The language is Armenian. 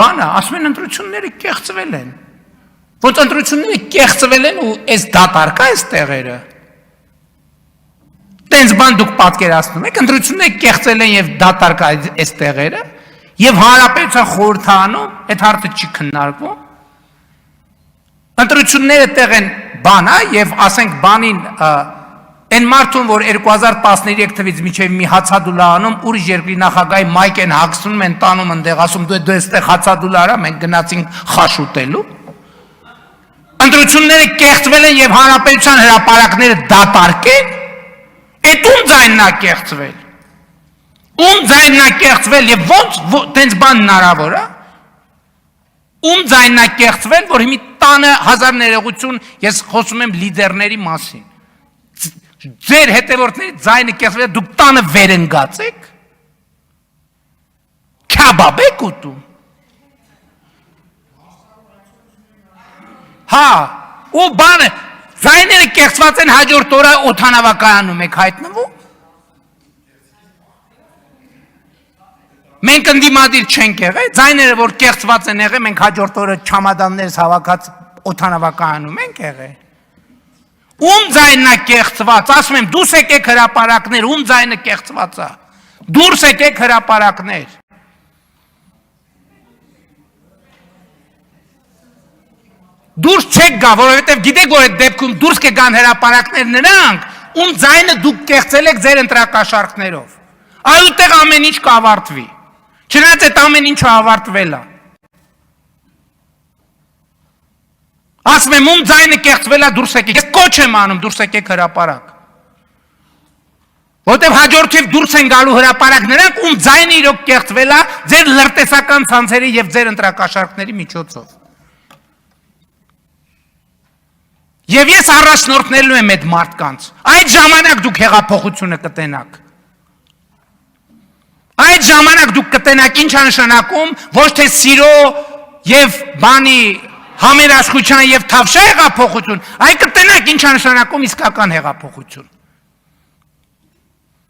բանը, ասում են ընտրությունները կեղծվել են։ Ոնց ընտրությունները կեղծվել են ու այս դատարկա այս տեղերը։ Տենց բան դուք պատկերացնում եք, ընտրությունները կեղծել են եւ դատարկա այս տեղերը, եւ հանրապետության խորհրդանում այդ հարցը չի քննարկվում։ Ընտրությունները տեղ են բանա եւ ասենք բանին այն մարդուն, որ 2013 թվականից մինչև մի հացադուլա անում, ուրիշ երկրի նախագահի մայք են հագցնում են տանում ընդեղ, ասում դու այստեղ հացադուլա արա, մենք գնացինք խաշ ուտելու։ Ընտրությունները կեղծվել են եւ հանրապետության հրապարակները դատարկեն, այդ ում ձայնն է կեղծվել։ Ում ձայնն է կեղծվել եւ ոնց տենց բան հնարավոր է։ Ում ձայնն է կեղծվել, որ հիմի տանը հազար ներողություն, ես խոսում եմ լիդերների մասին։ Ձեր հետևորդների ձայնը կեղծվել, դուք տանը վերընկած եք։ Քաբաբ եք ուտում։ Հա, ու բանը, ձայները կեղծված են հաջորդ օրը օդանավակայանում եք հայտնվում։ Մենք ընդդիմադիր չենք եղել, ձայները որ կեղծված են եղել, մենք հաջորդ օրը չամադաններս հավաքած օդանավակայանում ենք եղել։ Ում ձայնն է կեղծված, ասում եմ, դուրս եկեք հրապարակներ, ում ձայնը կեղծված է։ Դուրս եկեք հրապարակներ։ Դուրս չեք գա, որովհետև գիտեք, որ այդ դեպքում դուրս կգան հրապարակներ նրանք, ում ձայնը դուք կեղծել եք ձեր ընտրակաշառքներով։ Այդտեղ ամեն ինչ կավարտվի։ Չնայած այդ ամեն ինչը ավարտվել է։ Ասում եմ, ում ձայնը կեղծվել է, դուրս եկեք։ Ես կոչ եմ անում, դուրս եկեք հրապարակ։ Որտեւ հաջորդիվ դուրս են գալու հրապարակ նրանք, ում ձայնը իրոք կեղծվել է ձեր լրտեսական ցանցերի եւ ձեր ընտրակաշառքների միջոցով։ Եվ ես առաջնորդնելու եմ այդ մարդկանց։ Այդ ժամանակ դուք հեղափոխությունը կտենաք։ Այդ ժամանակ դուք կտենաք ինչ է նշանակում ոչ թե սիրո եւ բանի համերաշխության եւ թավշա հեղափոխություն, այլ կտենաք ինչ է նշանակում իսկական հեղափոխություն։